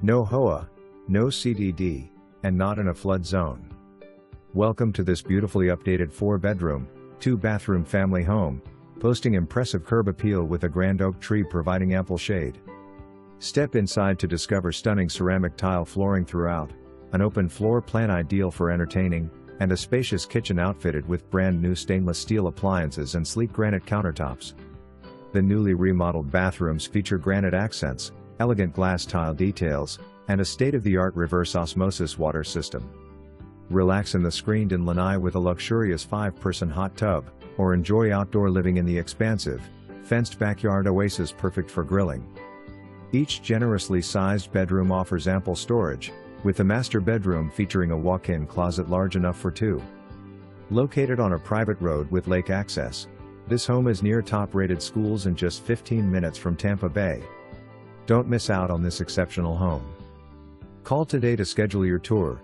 No HOA, no CDD, and not in a flood zone. Welcome to this beautifully updated 4-bedroom, 2-bathroom family home, boasting impressive curb appeal with a grand oak tree providing ample shade. Step inside to discover stunning ceramic tile flooring throughout, an open floor plan ideal for entertaining, and a spacious kitchen outfitted with brand new stainless steel appliances and sleek granite countertops. The newly remodeled bathrooms feature granite accents, elegant glass tile details, and a state-of-the-art reverse osmosis water system. Relax in the screened-in lanai with a luxurious 5-person hot tub, or enjoy outdoor living in the expansive, fenced backyard oasis perfect for grilling. Each generously sized bedroom offers ample storage, with the master bedroom featuring a walk-in closet large enough for 2. Located on a private road with lake access, this home is near top-rated schools and just 15 minutes from Tampa Bay. Don't miss out on this exceptional home. Call today to schedule your tour.